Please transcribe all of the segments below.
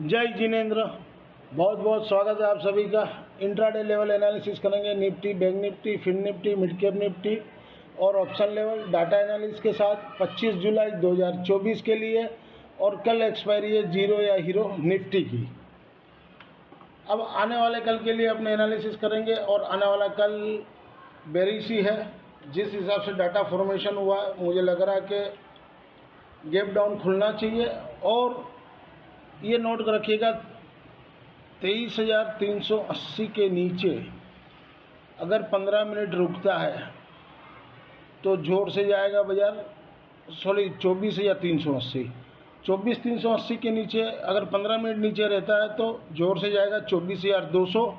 जय जिनेंद्र, बहुत बहुत स्वागत है आप सभी का। इंट्राडे लेवल एनालिसिस करेंगे Nifty, bank Nifty, fin Nifty, mid cap Nifty और ऑप्शन लेवल डाटा एनालिसिस के साथ 25 जुलाई 2024 के लिए। और कल एक्सपायरी है जीरो या हीरो निफ्टी की। अब आने वाले कल के लिए अपने एनालिसिस करेंगे और आने वाला कल बेरिश ही है। जिस हिसाब से डाटा फॉर्मेशन हुआ मुझे लग रहा है कि गैप डाउन खुलना चाहिए। और ये नोट कर रखिएगा 23,380 के नीचे अगर 15 मिनट रुकता है तो जोर से जाएगा बाजार। 24,380 24,380 के नीचे अगर 15 मिनट नीचे रहता है तो जोर से जाएगा 24,200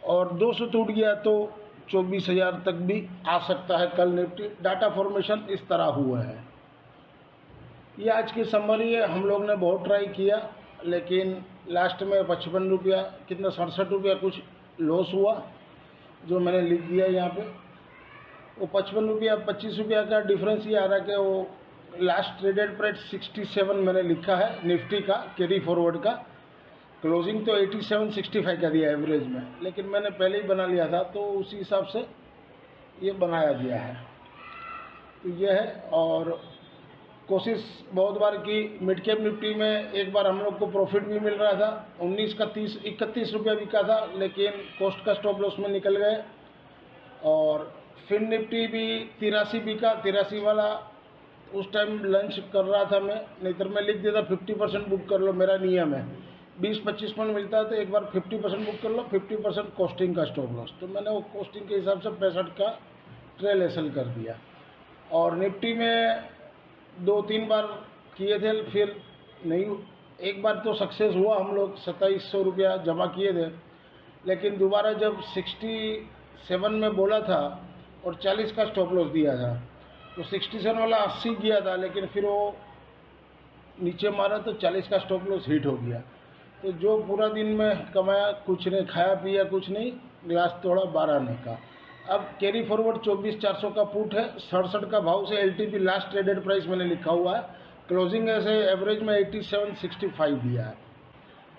और 200 टूट गया तो 24,000 तक भी आ सकता है कल निफ्टी। डाटा फॉर्मेशन इस तरह हुआ है। ये आज की समरी है। हम लोग ने बहुत ट्राई किया लेकिन लास्ट में 55 रुपया कितना 67 रुपया कुछ लॉस हुआ, जो मैंने लिख दिया यहाँ पे। वो 55 रुपया 25 रुपया का डिफरेंस ये आ रहा है कि वो लास्ट ट्रेडेड प्राइस 67 मैंने लिखा है निफ्टी का कैरी फॉरवर्ड का। क्लोजिंग तो 87.65 का दिया एवरेज में, लेकिन मैंने पहले ही बना लिया था तो उसी हिसाब से ये बनाया गया है। तो ये है। और कोशिश बहुत बार की मिड कैप निफ्टी में, एक बार हम लोग को प्रॉफिट भी मिल रहा था। 19 का 31 रुपया बिका था, लेकिन कॉस्ट का स्टॉप लॉस में निकल गए। और फिन निफ्टी भी 83 बिका, 83 वाला उस टाइम लंच कर रहा था मैं, नहीं तो मैं लिख देता 50% बुक कर लो, मेरा नियम है। 20-25 पॉइंट मिलता है तो एक बार 50% बुक कर लो, 50% कॉस्टिंग का स्टॉप लॉस। तो मैंने वो कॉस्टिंग के हिसाब से 65 का ट्रेल एसल कर दिया। और निफ्टी में 2-3 बार किए थे, फिर नहीं, एक बार तो सक्सेस हुआ, हम लोग 2700 रुपया जमा किए थे। लेकिन दोबारा जब 67 में बोला था और 40 का स्टॉप लॉस दिया था तो 67 वाला 80 किया था, लेकिन फिर वो नीचे मारा तो 40 का स्टॉप लॉस हिट हो गया। तो जो पूरा दिन में कमाया कुछ नहीं, खाया पिया कुछ नहीं, ग्लास तोड़ा 12 ने का। अब कैरी फॉरवर्ड 24,400 का पुट है, 67 का भाव से एलटीपी लास्ट ट्रेडेड प्राइस मैंने लिखा हुआ है। क्लोजिंग ऐसे एवरेज में 87.65 दिया है।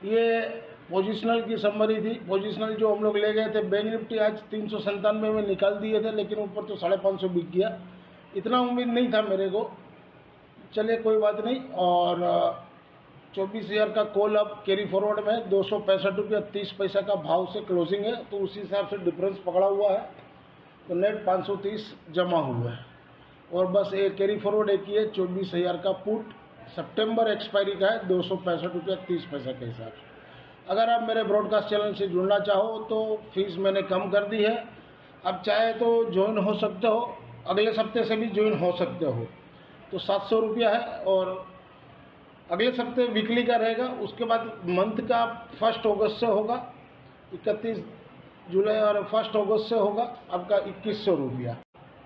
ये पोजिशनल की समरी थी। पोजिशनल जो हम लोग ले गए थे, बैंक निफ्टी आज 397 में निकाल दिए थे, लेकिन ऊपर तो 550 बिक गया। इतना उम्मीद नहीं था मेरे को, चलिए कोई बात नहीं। और 24,000 का कॉल अब कैरी फॉरवर्ड में 265 रुपया 30 पैसा का भाव से क्लोजिंग है, तो उसी हिसाब से डिफरेंस पकड़ा हुआ है। तो नेट 530 जमा हुआ है। और बस एक कैरी फॉरवर्ड एक ही है, 24,000 का पुट सितंबर एक्सपायरी का है, 265 रुपया 30 पैसा के हिसाब से। अगर आप मेरे ब्रॉडकास्ट चैनल से जुड़ना चाहो तो फीस मैंने कम कर दी है। अब चाहे तो ज्वाइन हो सकते हो, अगले हफ्ते से भी ज्वाइन हो सकते हो। तो 700 रुपया है और अगले हफ्ते वीकली का रहेगा। उसके बाद मंथ का 1 अगस्त से होगा, 31 जुलाई और 1 अगस्त से होगा आपका 2100 रुपया।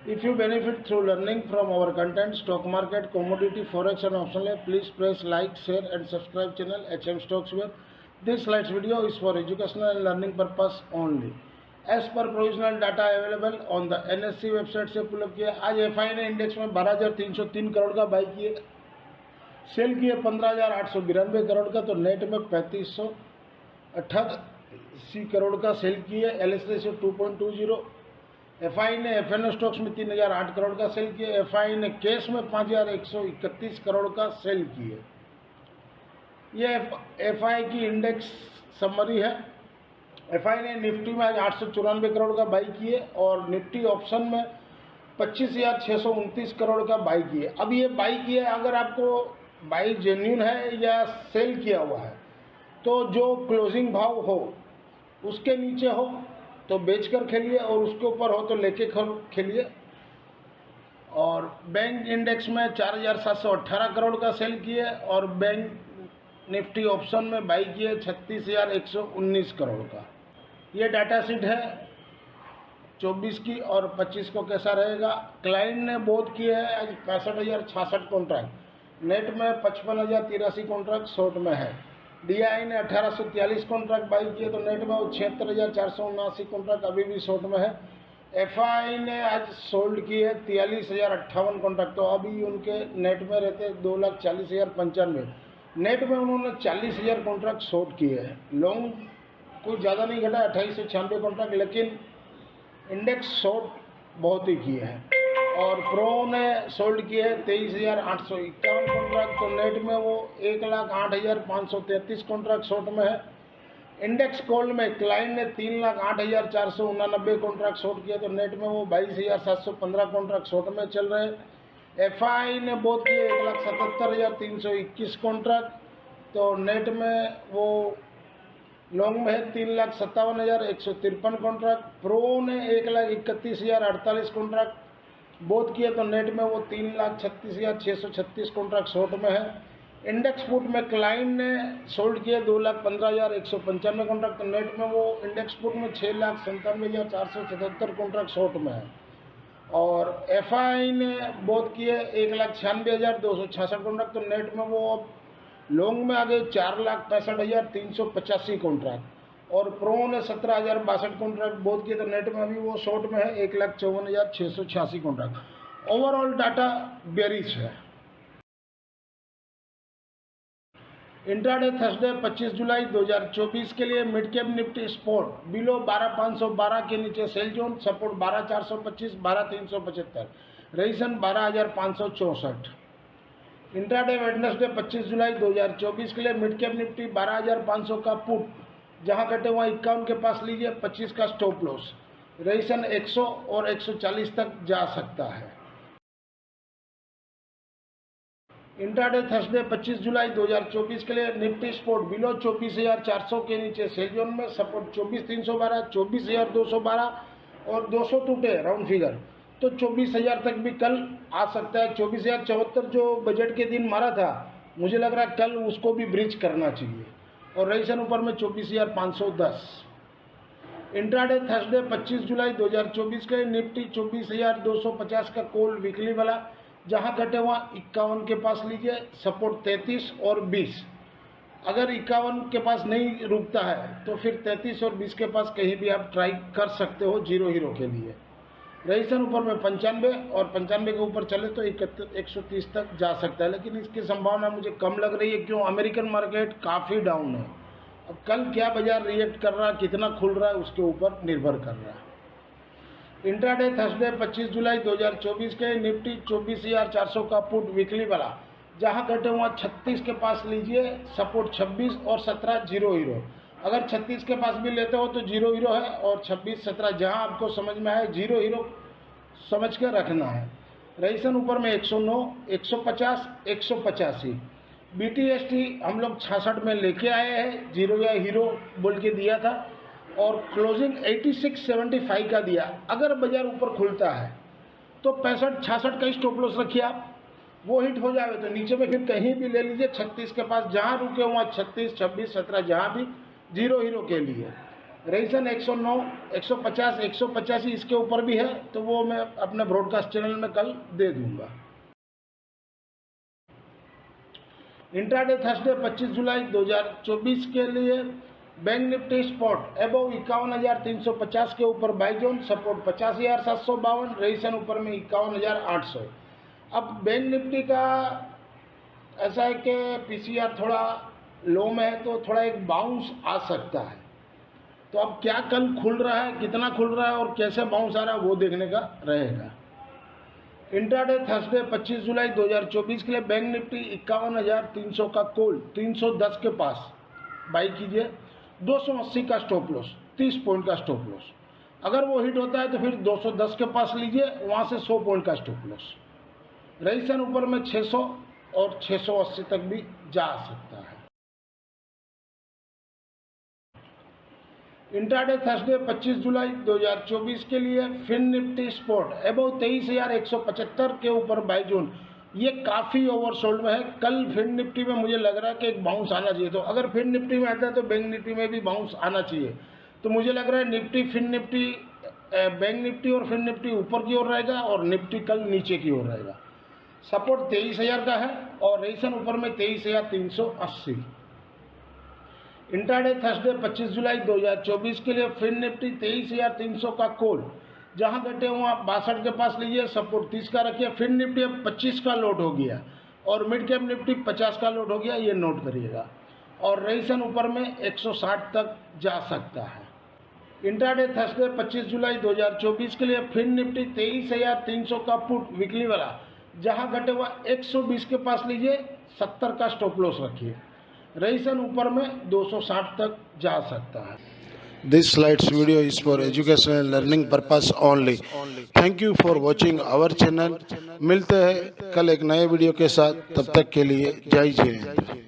If you benefit through learning from our content, stock market, commodity, forex and option, please press like, share and subscribe channel HM Stocksware. This slides video is for educational and learning purpose only. As per provisional data available on the NSE website से pull up किया। आज FI ने index में 12,303 करोड़ का by किए, cell किए 15,892 करोड़ का, तो नेट में 3,588 करोड़ का सेल किए। LS ratio 2.20। FI ने FNO स्टॉक्स में 3,008 करोड़ का सेल किए। FI ने कैश में 5,131 करोड़ का सेल किए। ये FI की इंडेक्स समरी है। FI ने निफ्टी में आज 894 करोड़ का बाई किए और निफ्टी ऑप्शन में 25,629 करोड़ का बाई किए। अब ये बाई किए, अगर आपको बाई जेन्युइन है या सेल किया हुआ है, तो जो क्लोजिंग भाव हो उसके नीचे हो तो बेचकर खेलिए और उसके ऊपर हो तो लेके खेलिए। और बैंक इंडेक्स में 4,718 करोड़ का सेल किए और बैंक निफ्टी ऑप्शन में बाई किए 36,119 करोड़ का। ये डाटा शीट है 24 की और 25 को कैसा रहेगा। क्लाइंट ने बहुत किए हैं आज 65,066 कॉन्ट्रैक्ट, नेट में 55,083 कॉन्ट्रैक्ट शॉर्ट में है। DI ने 1,843 कॉन्ट्रैक्ट बाई किए तो नेट में वो 76,479 कॉन्ट्रैक्ट अभी भी शॉर्ट में है। FI ने आज सोल्ड किए 43,058 कॉन्ट्रैक्ट, तो अभी उनके नेट में रहते 2,40,095। नेट में उन्होंने 40,000 कॉन्ट्रैक्ट शॉर्ट किए हैं। लॉन्ग कोई ज़्यादा नहीं घटा, 2896 कॉन्ट्रैक्ट, लेकिन इंडेक्स शॉर्ट बहुत ही किए हैं। और प्रो ने सोल्ड किए हैं 23,851 कॉन्ट्रैक्ट, तो नेट में वो 1,08,533 कॉन्ट्रैक्ट शॉर्ट में है। इंडेक्स कॉल में क्लाइंट ने 3,08,489 कॉन्ट्रैक्ट शॉर्ट किया, तो नेट में वो 22,715 कॉन्ट्रैक्ट शॉर्ट में चल रहे हैं। एफआई ने बहुत किए 1,77,321 कॉन्ट्रैक्ट, तो नेट में वो लॉन्ग में है 3,57,153 कॉन्ट्रैक्ट। प्रो ने 1,31,048 कॉन्ट्रैक्ट बोथ किए, तो नेट में वो 3,36,636 कॉन्ट्रैक्ट शॉर्ट में है। इंडेक्स पुट में क्लाइंट ने सोल्ड किए 2,15,195 कॉन्ट्रैक्ट, तो नेट में वो इंडेक्स पुट में 6,97,477 कॉन्ट्रैक्ट शॉर्ट में है। और एफआई ने बोथ किए 1,96,266 कॉन्ट्रैक्ट, तो नेट में वो अब लॉन्ग में आ गए 4,65,385 कॉन्ट्रैक्ट। और प्रो ने 17,062 कॉन्ट्रैक्ट बोथ किए, तो नेट में अभी वो शॉर्ट में है 1,54,686 कॉन्ट्रैक्ट। ओवरऑल डाटा बेरिश है। इंट्राडे थर्सडे 25 जुलाई 2024 के लिए mid cap Nifty spot below 12,512 के नीचे sell zone, support 12,425, 12,375, resistance 12,564। Intraday Wednesday 25 जुलाई 2024 के लिए मिड कैप निफ्टी 12,500 का पुट, जहां कटे वहां 51 के पास लीजिए, 25 का स्टॉप लॉस, रेजिस्टेंस 100 और 140 तक जा सकता है। इंट्राडे थर्सडे 25 जुलाई 2024 के लिए निफ्टी स्पॉट बिलो 24,400 के नीचे सेल जोन में, सपोर्ट 24,312, 24,212 और 200 टूटे राउंड फिगर, तो 24,000 तक भी कल आ सकता है। 24,074 जो बजट के दिन मारा था, मुझे लग रहा है कल उसको भी ब्रीच करना चाहिए। और रेजिस्टेंस ऊपर में 24,510। इंट्राडे थर्सडे 25 जुलाई 2024 के लिए निफ्टी 24,250 का कॉल वीकली वाला, जहां कटे वहां 51 के पास लीजिए, सपोर्ट 33 और 20। अगर 51 के पास नहीं रुकता है तो फिर 33 और 20 के पास कहीं भी आप ट्राई कर सकते हो जीरो हीरो के लिए। रेजिस्टेंस ऊपर में 95 और 95 के ऊपर चले तो 130 तक जा सकता है, लेकिन इसकी संभावना मुझे कम लग रही है, क्यों? अमेरिकन मार्केट काफ़ी डाउन है। अब कल क्या बाजार रिएक्ट कर रहा है, कितना खुल रहा है, उसके ऊपर निर्भर कर रहा है। इंट्राडे थर्सडे 25 जुलाई 2024 के निफ्टी 24,400 का पुट वीकली वाला, जहां कटे वहां 36 के पास लीजिए, सपोर्ट 26 और 17 जीरो हीरो। अगर 36 के पास भी लेते हो तो जीरो हीरो है, और 26 17 जहां आपको समझ में आए जीरो हीरो समझ के रखना है। रेजिस्टेंस ऊपर में 109, 150, 185। BTST हम लोग 66 में लेके आए हैं, जीरो या हीरो बोल के दिया था, और क्लोजिंग 86.75 का दिया। अगर बाजार ऊपर खुलता है तो 65-66 का स्टॉप लॉस रखिए आप, वो हिट हो जाए तो नीचे में फिर कहीं भी ले लीजिए 36 के पास, जहां रुके वहां 36, 26, 17 जहां भी जीरो हीरो के लिए। रेजिस्टेंस 109, 150, 185 इसके ऊपर भी है, तो वो मैं अपने ब्रॉडकास्ट चैनल में कल दे दूंगा। इंट्राडे थर्सडे 25 जुलाई 2024 के लिए बैंक निफ्टी स्पॉट एबव 51,350 के ऊपर बाई जोन, सपोर्ट 50,752, रेजिस्टेंस ऊपर में 51,800। अब बैंक निफ्टी का ऐसा है कि PCR थोड़ा लो में है, तो थोड़ा एक बाउंस आ सकता है। तो अब क्या कल खुल रहा है, कितना खुल रहा है और कैसे बाउंस आ रहा है, वो देखने का रहेगा। इंट्राडे थर्सडे 25 जुलाई 2024 के लिए बैंक निफ्टी 51,300 का कॉल 310 के पास बाई कीजिए, 280 का स्टॉप लॉस, 30 पॉइंट का स्टॉप लॉस। अगर वो हिट होता है तो फिर 210 के पास लीजिए, वहां से 100 पॉइंट का स्टॉप लॉस। रेजिस्टेंस ऊपर में 600 और 680 तक भी जा सकता है। इंट्राडे थर्सडे 25 जुलाई 2024 के लिए फिन निफ्टी स्पॉट एबव 23,175 के ऊपर बाई जोन, ये काफ़ी ओवरसोल्ड में है। कल फिन निफ्टी में मुझे लग रहा है कि एक बाउंस आना चाहिए, तो अगर फिन निफ्टी में आता है तो बैंक निफ्टी में भी बाउंस आना चाहिए। तो मुझे लग रहा है Nifty, fin Nifty, bank Nifty और फिन निफ्टी ऊपर की ओर रहेगा और निफ्टी कल नीचे की ओर रहेगा। सपोर्ट 23,000 का है और रेजिस्टेंस ऊपर में 23,380। इंट्राडे थर्सडे 25 जुलाई 2024 के लिए फिन निफ्टी 23,300 का कॉल, जहां घटे वहां 62 के पास लीजिए, सपोर्ट 30 का रखिए। फिन निफ्टी अब 25 का लोड हो गया, और मिड कैप निफ्टी 50 का लोड हो गया, ये नोट करिएगा। और रईसन ऊपर में 160 तक जा सकता है। इंट्राडे थर्सडे 25 जुलाई 2024 के लिए फिन निफ्टी 23,300 का पुट वीकली वाला, जहां घटे हुआ 120 के पास लीजिए, 70 का स्टॉप लॉस रखिए। रईसन ऊपर में 260 तक जा सकता है। This slides video is for educational and learning purpose only. Thank you for watching our channel. मिलते हैं कल एक नए वीडियो के साथ, तब तक के लिए जय जय हिंद।